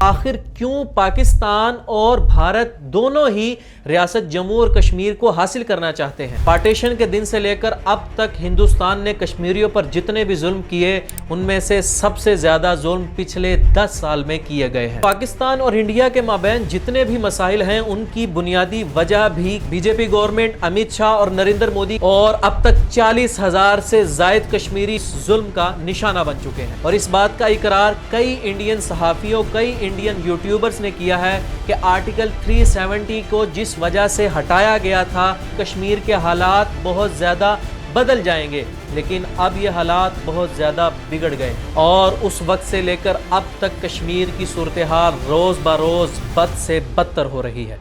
آخر کیوں پاکستان اور بھارت دونوں ہی ریاست جموں اور کشمیر کو حاصل کرنا چاہتے ہیں؟ پارٹیشن کے دن سے لے کر اب تک ہندوستان نے کشمیریوں پر جتنے بھی ظلم کیے ان میں سے سب سے زیادہ ظلم پچھلے 10 سال میں کیے گئے ہیں۔ پاکستان اور انڈیا کے مابین جتنے بھی مسائل ہیں ان کی بنیادی وجہ بھی B J P government, Amit Shah اور نریندر مودی اور اب تک 40,000 سے زائد کشمیری ظلم کا نشانہ بن چکے ہیں۔ اور اس بات کا اقرار کئی انڈین صحافیوں، کئی انڈین یوٹیوبرز نے کیا ہے کہ آرٹیکل 370 کو جس وجہ سے ہٹایا گیا تھا کشمیر کے حالات بہت زیادہ بدل جائیں گے، لیکن اب یہ حالات بہت زیادہ بگڑ گئے اور اس وقت سے لے کر اب تک کشمیر کی صورتحال روز بروز بد سے بدتر ہو رہی ہے۔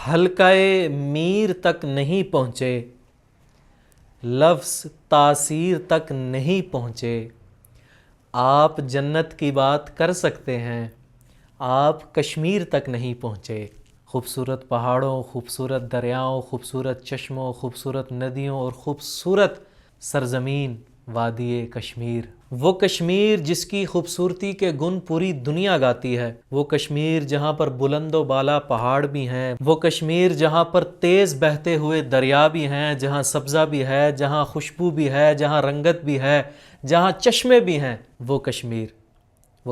حلقہ میر تک نہیں پہنچے، لفظ تاثیر تک نہیں پہنچے، آپ جنت کی بات کر سکتے ہیں، آپ کشمیر تک نہیں پہنچے۔ خوبصورت پہاڑوں، خوبصورت دریاؤں، خوبصورت چشموں، خوبصورت ندیوں اور خوبصورت سرزمین وادی کشمیر، وہ کشمیر جس کی خوبصورتی کے گن پوری دنیا گاتی ہے، وہ کشمیر جہاں پر بلند و بالا پہاڑ بھی ہیں، وہ کشمیر جہاں پر تیز بہتے ہوئے دریا بھی ہیں، جہاں سبزہ بھی ہے، جہاں خوشبو بھی ہے، جہاں رنگت بھی ہے، جہاں چشمے بھی ہیں، وہ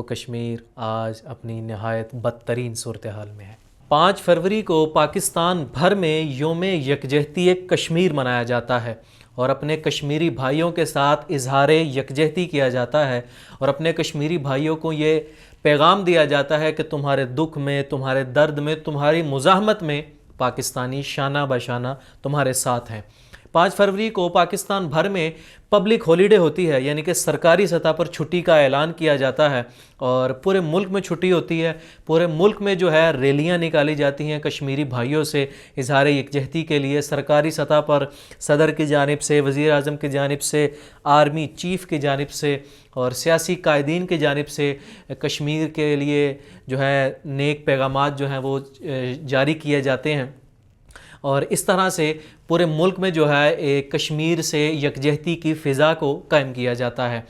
کشمیر آج اپنی نہایت بدترین صورتحال میں ہے۔ 5 فروری کو پاکستان بھر میں یوم یکجہتی کشمیر منایا جاتا ہے اور اپنے کشمیری بھائیوں کے ساتھ اظہار یکجہتی کیا جاتا ہے اور اپنے کشمیری بھائیوں کو یہ پیغام دیا جاتا ہے کہ تمہارے دکھ میں، تمہارے درد میں، تمہاری مزاحمت میں پاکستانی شانہ بشانہ تمہارے ساتھ ہیں۔ 5 فروری کو پاکستان بھر میں پبلک ہالیڈے ہوتی ہے، یعنی کہ سرکاری سطح پر چھٹی کا اعلان کیا جاتا ہے اور پورے ملک میں چھٹی ہوتی ہے۔ پورے ملک میں جو ہے ریلیاں نکالی جاتی ہیں کشمیری بھائیوں سے اظہار یکجہتی کے لیے۔ سرکاری سطح پر صدر کی جانب سے، وزیر اعظم کی جانب سے، آرمی چیف کی جانب سے اور سیاسی قائدین کی جانب سے کشمیر کے لیے جو ہے نیک پیغامات جو ہیں وہ جاری کیے جاتے ہیں اور اس طرح سے پورے ملک میں جو ہے ایک کشمیر سے یکجہتی کی فضا کو قائم کیا جاتا ہے۔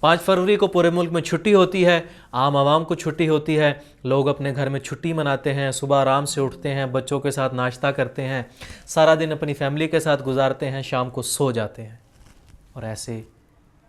5 فروری کو پورے ملک میں چھٹی ہوتی ہے، عام عوام کو چھٹی ہوتی ہے، لوگ اپنے گھر میں چھٹی مناتے ہیں، صبح آرام سے اٹھتے ہیں، بچوں کے ساتھ ناشتہ کرتے ہیں، سارا دن اپنی فیملی کے ساتھ گزارتے ہیں، شام کو سو جاتے ہیں اور ایسے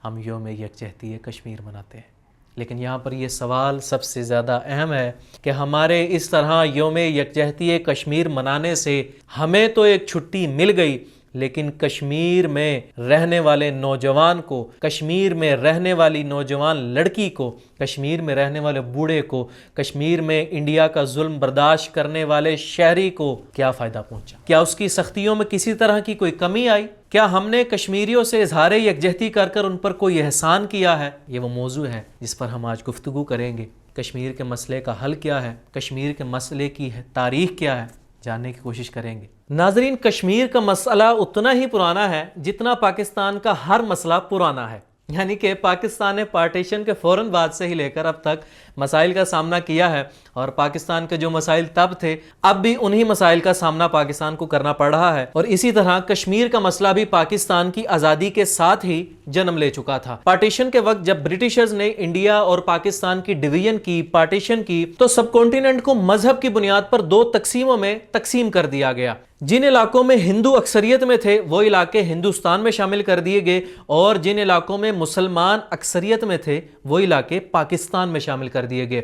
ہم یوم یکجہتی کشمیر مناتے ہیں۔ لیکن یہاں پر یہ سوال سب سے زیادہ اہم ہے کہ ہمارے اس طرح یوم یکجہتی کشمیر منانے سے ہمیں تو ایک چھٹی مل گئی، لیکن کشمیر میں رہنے والے نوجوان کو، کشمیر میں رہنے والی نوجوان لڑکی کو، کشمیر میں رہنے والے بوڑھے کو، کشمیر میں انڈیا کا ظلم برداشت کرنے والے شہری کو کیا فائدہ پہنچا؟ کیا اس کی سختیوں میں کسی طرح کی کوئی کمی آئی؟ کیا ہم نے کشمیریوں سے اظہار یکجہتی کر کر ان پر کوئی احسان کیا ہے؟ یہ وہ موضوع ہے جس پر ہم آج گفتگو کریں گے۔ کشمیر کے مسئلے کا حل کیا ہے؟ کشمیر کے مسئلے کی تاریخ کیا ہے؟ جاننے کی کوشش کریں گے۔ ناظرین، کشمیر کا مسئلہ اتنا ہی پرانا ہے جتنا پاکستان کا ہر مسئلہ پرانا ہے، یعنی کہ پاکستان نے پارٹیشن کے فوراً بعد سے ہی لے کر اب تک مسائل کا سامنا کیا ہے اور پاکستان کے جو مسائل تب تھے اب بھی انہی مسائل کا سامنا پاکستان کو کرنا پڑ رہا ہے۔ اور اسی طرح کشمیر کا مسئلہ بھی پاکستان کی آزادی کے ساتھ ہی جنم لے چکا تھا۔ پارٹیشن کے وقت جب برٹشرز نے انڈیا اور پاکستان کی ڈویژن کی، پارٹیشن کی، تو سب کانٹیننٹ کو مذہب کی بنیاد پر 2 تقسیموں میں تقسیم کر دیا گیا۔ جن علاقوں میں ہندو اکثریت میں تھے وہ علاقے ہندوستان میں شامل کر دیے گئے اور جن علاقوں میں مسلمان اکثریت میں تھے وہ علاقے پاکستان میں شامل کر دیے گئے۔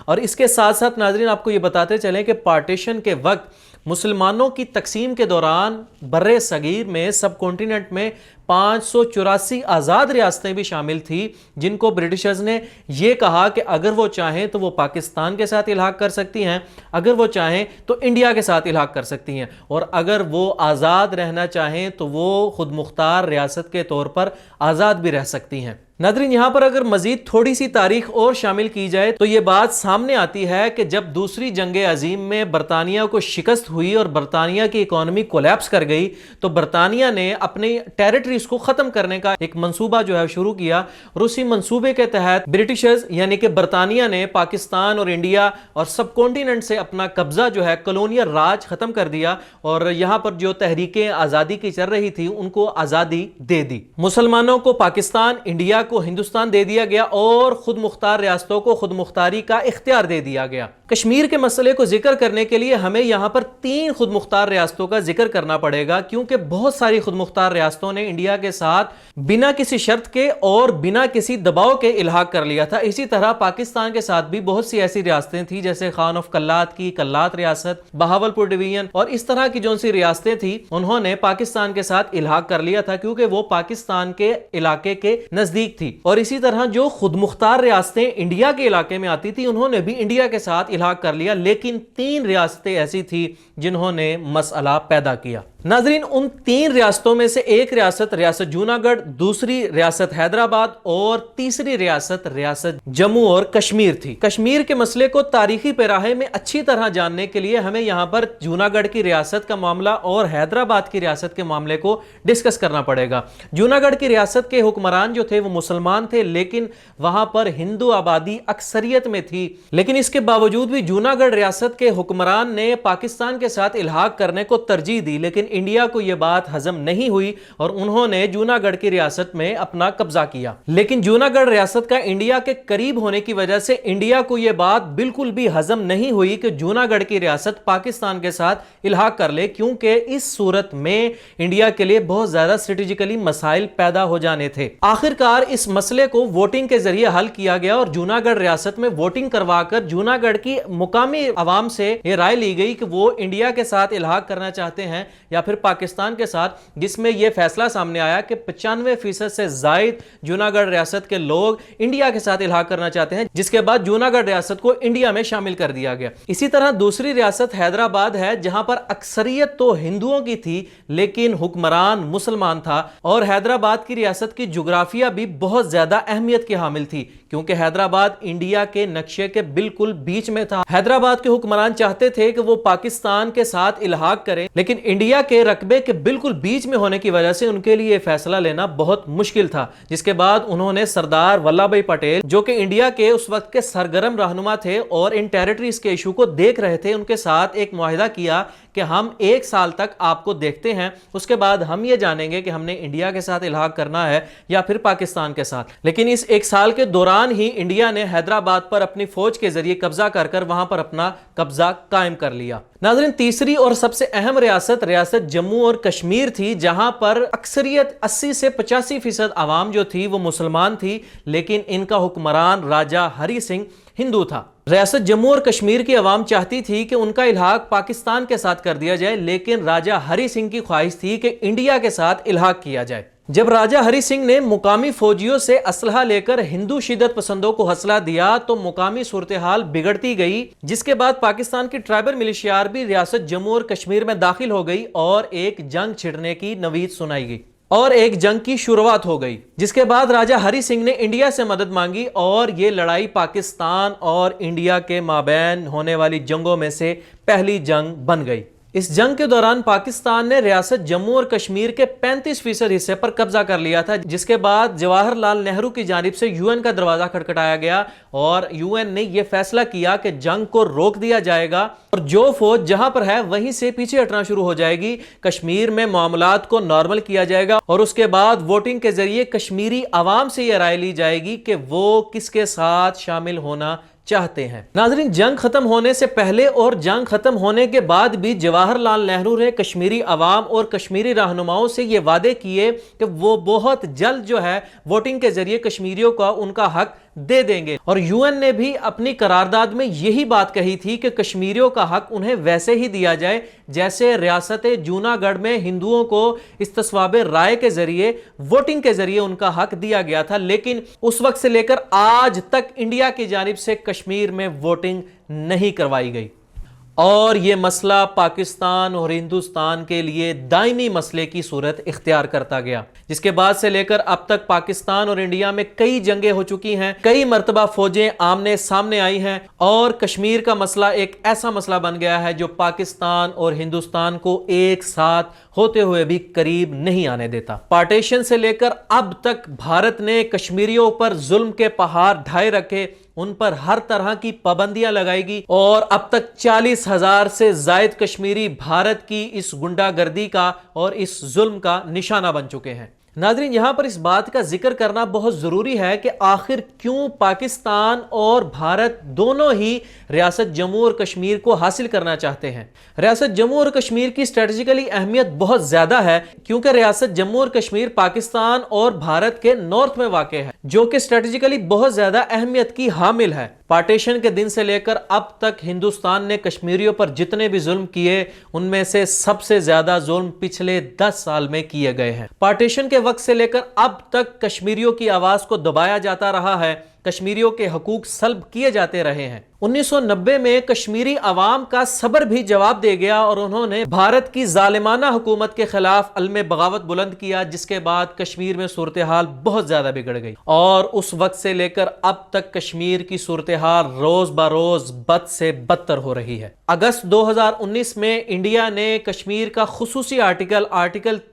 اور اس کے ساتھ ساتھ ناظرین آپ کو یہ بتاتے چلیں کہ پارٹیشن کے وقت مسلمانوں کی تقسیم کے دوران بر صغیر میں سب کانٹیننٹ میں 584 آزاد ریاستیں بھی شامل تھیں جن کو برٹشرز نے یہ کہا کہ اگر وہ چاہیں تو وہ پاکستان کے ساتھ الحاق کر سکتی ہیں، اگر وہ چاہیں تو انڈیا کے ساتھ الحاق کر سکتی ہیں، اور اگر وہ آزاد رہنا چاہیں تو وہ خود مختار ریاست کے طور پر آزاد بھی رہ سکتی ہیں۔ ناظرین، یہاں پر اگر مزید تھوڑی سی تاریخ اور شامل کی جائے تو یہ بات سامنے آتی ہے کہ جب دوسری جنگ عظیم میں برطانیہ کو شکست ہوئی اور برطانیہ کی اکانومی کولیپس کر گئی تو برطانیہ نے اپنی ٹیریٹری اس کو ختم کرنے کا ایک منصوبہ جو ہے شروع کیا، اور اسی منصوبے کے تحت برٹشرز یعنی کہ برطانیہ نے پاکستان اور انڈیا اور سب کانٹیننٹ سے اپنا قبضہ جو ہے کلونیل راج ختم کر دیا، اور یہاں پر جو تحریکیں آزادی کی چل رہی تھی ان کو آزادی دے دی۔ مسلمانوں کو پاکستان، انڈیا کو ہندوستان دے دیا گیا، اور خود مختار ریاستوں کو خود مختاری کا اختیار دے دیا گیا۔ کشمیر کے مسئلے کو ذکر کرنے کے لیے ہمیں یہاں پر 3 خود مختار ریاستوں کا ذکر کرنا پڑے گا، کیونکہ بہت ساری خود مختار ریاستوں نے انڈیا کے ساتھ بنا کسی شرط کے اور بنا کسی دباؤ کے الحاق کر لیا تھا۔ اسی طرح پاکستان کے ساتھ بھی بہت سی ایسی ریاستیں تھیں، جیسے خان آف کلات کی کلات ریاست، بہاولپور ڈویژن، اور اس طرح کی جو سی ریاستیں تھیں انہوں نے پاکستان کے ساتھ الحاق کر لیا تھا، کیونکہ وہ پاکستان کے علاقے کے نزدیک تھی۔ اور اسی طرح جو خود مختار ریاستیں انڈیا کے علاقے میں آتی تھی انہوں نے بھی انڈیا کے ساتھ الحاق کر لیا، لیکن 3 ریاستیں ایسی تھی جنہوں نے مسئلہ پیدا کیا۔ ناظرین، ان 3 ریاستوں میں سے ایک ریاست ریاست جوناگڑھ، دوسری ریاست حیدرآباد، اور تیسری ریاست جموں اور کشمیر تھی۔ کشمیر کے مسئلے کو تاریخی پیراہے میں اچھی طرح جاننے کے لیے ہمیں یہاں پر جوناگڑھ کی ریاست کا معاملہ اور حیدرآباد کی ریاست کے معاملے کو ڈسکس کرنا پڑے گا۔ جوناگڑھ کی ریاست کے حکمران جو تھے وہ مسلمان تھے، لیکن وہاں پر ہندو آبادی اکثریت میں تھی، لیکن اس کے باوجود بھی جوناگڑھ ریاست کے حکمران نے پاکستان کے ساتھ الحاق کرنے کو ترجیح دی، لیکن انڈیا کو یہ بات ہضم نہیں ہوئی اور انہوں نے جوناگڑھ کی ریاست میں اپنا قبضہ کیا۔ لیکن جوناگڑھ ریاست کا انڈیا کے قریب ہونے کی وجہ سے انڈیا کو یہ بات بالکل بھی ہضم نہیں ہوئی کہ جوناگڑھ کی ریاست پاکستان کے ساتھ الحاق کر لے، کیونکہ اس صورت میں انڈیا کے لیے بہت زیادہ اسٹریٹجیکلی مسائل پیدا ہو جانے تھے۔ آخرکار اس مسئلے کو ووٹنگ کے ذریعے حل کیا گیا، اور جوناگڑھ ریاست میں ووٹنگ کروا کر جوناگڑھ کی مقامی عوام سے یہ رائے لی گئی کہ وہ انڈیا کے ساتھ الحاق کرنا چاہتے ہیں یا پھر پاکستان کے ساتھ، جس میں یہ فیصلہ سامنے آیا کہ 95% سے زائد جوناگڑھ ریاست کے لوگ انڈیا کے ساتھ الحاق کرنا چاہتے ہیں، جس کے بعد جوناگڑھ ریاست کو انڈیا میں شامل کر دیا گیا۔ اسی طرح دوسری ریاست حیدرآباد ہے، جہاں پر اکثریت تو ہندوؤں کی تھی لیکن حکمران مسلمان تھا، اور حیدرآباد کی ریاست کی جغرافیہ بھی بہت زیادہ اہمیت کی حامل تھی، کیونکہ حیدرآباد انڈیا کے نقشے کے بالکل بیچ میں تھا۔ حیدرآباد کے حکمران چاہتے تھے کہ وہ پاکستان کے ساتھ الحاق کریں، لیکن انڈیا کے رقبے کے بالکل بیچ میں ہونے کی وجہ سے ان کے لیے فیصلہ لینا بہت مشکل تھا، جس کے بعد انہوں نے سردار ولبھ بھائی پٹیل، جو کہ انڈیا کے اس وقت کے سرگرم رہنما تھے اور ان ٹیریٹریز کے ایشو کو دیکھ رہے تھے، ان کے ساتھ ایک معاہدہ کیا کہ ہم 1 سال تک آپ کو دیکھتے ہیں، اس کے بعد ہم یہ جانیں گے کہ ہم نے انڈیا کے ساتھ الحاق کرنا ہے یا پھر پاکستان کے ساتھ۔ لیکن اس 1 سال کے دوران ہی انڈیا نے حیدرآباد پر اپنی فوج کے ذریعے قبضہ کر وہاں پر اپنا قبضہ قائم کر لیا۔ ناظرین، تیسری اور سب سے اہم ریاست جموں اور کشمیر تھی، جہاں پر اکثریت 80 سے 85% عوام جو تھی وہ مسلمان تھی، لیکن ان کا حکمران راجہ ہری سنگھ ہندو تھا۔ ریاست جموں اور کشمیر کی عوام چاہتی تھی کہ ان کا الحاق پاکستان کے ساتھ کر دیا جائے، لیکن راجہ ہری سنگھ کی خواہش تھی کہ انڈیا کے ساتھ الحاق کیا جائے۔ جب راجہ ہری سنگھ نے مقامی فوجیوں سے اسلحہ لے کر ہندو شدت پسندوں کو حوصلہ دیا تو مقامی صورتحال بگڑتی گئی، جس کے بعد پاکستان کی ٹرائبل ملیشیار بھی ریاست جموں اور کشمیر میں داخل ہو گئی اور ایک جنگ چھڑنے کی نوید سنائی گئی اور ایک جنگ کی شروعات ہو گئی، جس کے بعد راجہ ہری سنگھ نے انڈیا سے مدد مانگی، اور یہ لڑائی پاکستان اور انڈیا کے مابین ہونے والی جنگوں میں سے پہلی جنگ بن گئی۔ اس جنگ کے دوران پاکستان نے ریاست جموں اور کشمیر کے 35% حصے پر قبضہ کر لیا تھا، جس کے بعد جواہر لال نہرو کی جانب سے UN کا دروازہ کھٹکھٹایا گیا اور UN نے یہ فیصلہ کیا کہ جنگ کو روک دیا جائے گا اور جو فوج جہاں پر ہے وہیں سے پیچھے ہٹنا شروع ہو جائے گی، کشمیر میں معاملات کو نارمل کیا جائے گا، اور اس کے بعد ووٹنگ کے ذریعے کشمیری عوام سے یہ رائے لی جائے گی کہ وہ کس کے ساتھ شامل ہونا چاہتے ہیں۔ ناظرین، جنگ ختم ہونے سے پہلے اور جنگ ختم ہونے کے بعد بھی جواہر لال نہرو نے کشمیری عوام اور کشمیری رہنماؤں سے یہ وعدے کیے کہ وہ بہت جلد جو ہے ووٹنگ کے ذریعے کشمیریوں کو ان کا حق دے دیں گے، اور UN نے بھی اپنی قرارداد میں یہی بات کہی تھی کہ کشمیریوں کا حق انہیں ویسے ہی دیا جائے جیسے ریاست جوناگڑھ میں ہندوؤں کو استصواب رائے کے ذریعے ووٹنگ کے ذریعے ان کا حق دیا گیا تھا، لیکن اس وقت سے لے کر آج تک انڈیا کی جانب سے کشمیر میں ووٹنگ نہیں کروائی گئی، اور یہ مسئلہ پاکستان اور ہندوستان کے لیے دائمی مسئلے کی صورت اختیار کرتا گیا، جس کے بعد سے لے کر اب تک پاکستان اور انڈیا میں کئی جنگیں ہو چکی ہیں، کئی مرتبہ فوجیں آمنے سامنے آئی ہیں، اور کشمیر کا مسئلہ ایک ایسا مسئلہ بن گیا ہے جو پاکستان اور ہندوستان کو ایک ساتھ ہوتے ہوئے بھی قریب نہیں آنے دیتا۔ پارٹیشن سے لے کر اب تک بھارت نے کشمیریوں پر ظلم کے پہاڑ ڈھائے رکھے، ان پر ہر طرح کی پابندیاں لگائے گی، اور اب تک 40,000 سے زائد کشمیری بھارت کی اس گنڈا گردی کا اور اس ظلم کا نشانہ بن چکے ہیں۔ ناظرین، یہاں پر اس بات کا ذکر کرنا بہت ضروری ہے کہ آخر کیوں پاکستان اور بھارت دونوں ہی ریاست جموں اور کشمیر کو حاصل کرنا چاہتے ہیں۔ ریاست جموں اور کشمیر کی اسٹریٹجیکلی اہمیت بہت زیادہ ہے، کیونکہ ریاست جموں اور کشمیر پاکستان اور بھارت کے نارتھ میں واقع ہے، جو کہ اسٹریٹجیکلی بہت زیادہ اہمیت کی حامل ہے۔ پارٹیشن کے دن سے لے کر اب تک ہندوستان نے کشمیریوں پر جتنے بھی ظلم کیے، ان میں سے سب سے زیادہ ظلم پچھلے 10 سال میں کیے گئے ہیں۔ پارٹیشن کے وقت سے لے کر اب تک کشمیریوں کی آواز کو دبایا جاتا رہا ہے، کشمیریوں کے حقوق سلب کیے جاتے رہے ہیں۔ 1990 میں کشمیری عوام کا صبر بھی جواب دے گیا اور انہوں نے بھارت کی ظالمانہ حکومت کے خلاف علم بغاوت بلند کیا، جس کے بعد کشمیر میں صورتحال بہت زیادہ بگڑ گئی، اور اس وقت سے لے کر اب تک کشمیر کی صورتحال روز بروز بد سے بدتر ہو رہی ہے۔ اگست 2019 میں انڈیا نے کشمیر کا خصوصی آرٹیکل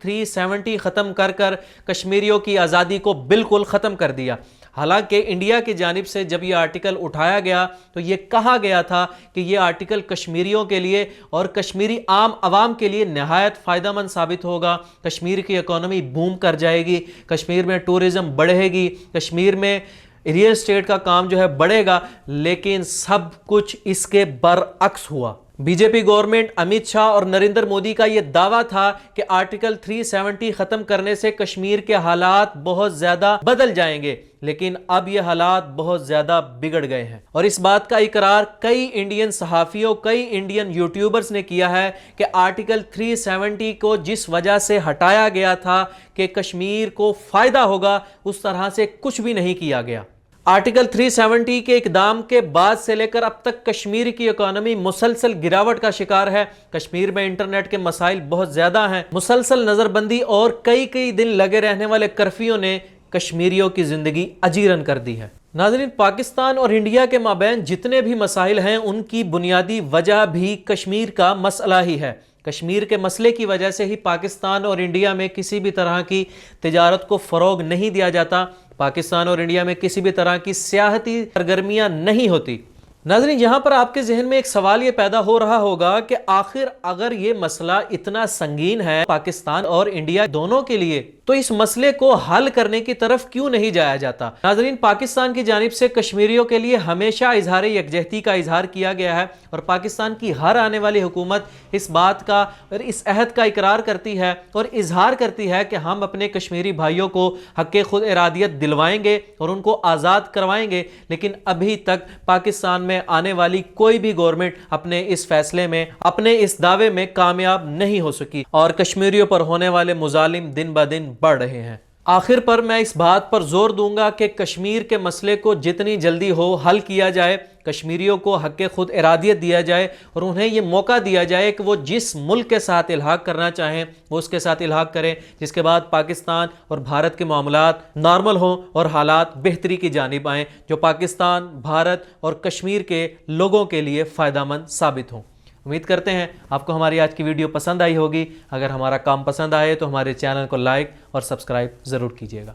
370 ختم کر کر کشمیریوں کی آزادی کو بالکل ختم کر دیا۔ حالانکہ انڈیا کی جانب سے جب یہ آرٹیکل اٹھایا گیا تو یہ کہا گیا تھا کہ یہ آرٹیکل کشمیریوں کے لیے اور کشمیری عام عوام کے لیے نہایت فائدہ مند ثابت ہوگا، کشمیر کی اکانومی بوم کر جائے گی، کشمیر میں ٹورزم بڑھے گی، کشمیر میں ریئل اسٹیٹ کا کام جو ہے بڑھے گا، لیکن سب کچھ اس کے برعکس ہوا۔ B J P government, Amit Shah اور نریندر مودی کا یہ دعویٰ تھا کہ آرٹیکل 370 ختم کرنے سے کشمیر کے حالات بہت زیادہ بدل جائیں گے، لیکن اب یہ حالات بہت زیادہ بگڑ گئے ہیں، اور اس بات کا اقرار کئی انڈین صحافیوں، کئی انڈین یوٹیوبرز نے کیا ہے کہ آرٹیکل 370 کو جس وجہ سے ہٹایا گیا تھا کہ کشمیر کو فائدہ ہوگا، اس طرح سے کچھ بھی نہیں کیا گیا۔ آرٹیکل 370 کے اقدام کے بعد سے لے کر اب تک کشمیر کی اکانومی مسلسل گراوٹ کا شکار ہے۔ کشمیر میں انٹرنیٹ کے مسائل بہت زیادہ ہیں، مسلسل نظر بندی اور کئی دن لگے رہنے والے کرفیو نے کشمیریوں کی زندگی اجیرن کر دی ہے۔ ناظرین، پاکستان اور انڈیا کے مابین جتنے بھی مسائل ہیں، ان کی بنیادی وجہ بھی کشمیر کا مسئلہ ہی ہے۔ کشمیر کے مسئلے کی وجہ سے ہی پاکستان اور انڈیا میں کسی بھی طرح کی تجارت کو فروغ نہیں دیا جاتا، پاکستان اور انڈیا میں کسی بھی طرح کی سیاحتی سرگرمیاں نہیں ہوتی۔ ناظرین، یہاں پر آپ کے ذہن میں ایک سوال یہ پیدا ہو رہا ہوگا کہ آخر اگر یہ مسئلہ اتنا سنگین ہے پاکستان اور انڈیا دونوں کے لیے، تو اس مسئلے کو حل کرنے کی طرف کیوں نہیں جایا جاتا؟ ناظرین، پاکستان کی جانب سے کشمیریوں کے لیے ہمیشہ اظہار یکجہتی کا اظہار کیا گیا ہے، اور پاکستان کی ہر آنے والی حکومت اس بات کا اور اس عہد کا اقرار کرتی ہے اور اظہار کرتی ہے کہ ہم اپنے کشمیری بھائیوں کو حق خود ارادیت دلوائیں گے اور ان کو آزاد کروائیں گے، لیکن ابھی تک پاکستان میں آنے والی کوئی بھی گورنمنٹ اپنے اس فیصلے میں، اپنے اس دعوے میں کامیاب نہیں ہو سکی، اور کشمیریوں پر ہونے والے مظالم دن بہ دن بڑھ رہے ہیں۔ آخر پر میں اس بات پر زور دوں گا کہ کشمیر کے مسئلے کو جتنی جلدی ہو حل کیا جائے، کشمیریوں کو حق خود ارادیت دیا جائے اور انہیں یہ موقع دیا جائے کہ وہ جس ملک کے ساتھ الحاق کرنا چاہیں وہ اس کے ساتھ الحاق کریں، جس کے بعد پاکستان اور بھارت کے معاملات نارمل ہوں اور حالات بہتری کی جانب آئیں، جو پاکستان، بھارت اور کشمیر کے لوگوں کے لیے فائدہ مند ثابت ہوں۔ امید کرتے ہیں آپ کو ہماری آج کی ویڈیو پسند آئی ہوگی۔ اگر ہمارا کام پسند آئے تو ہمارے چینل کو لائک اور سبسکرائب ضرور کیجیے گا۔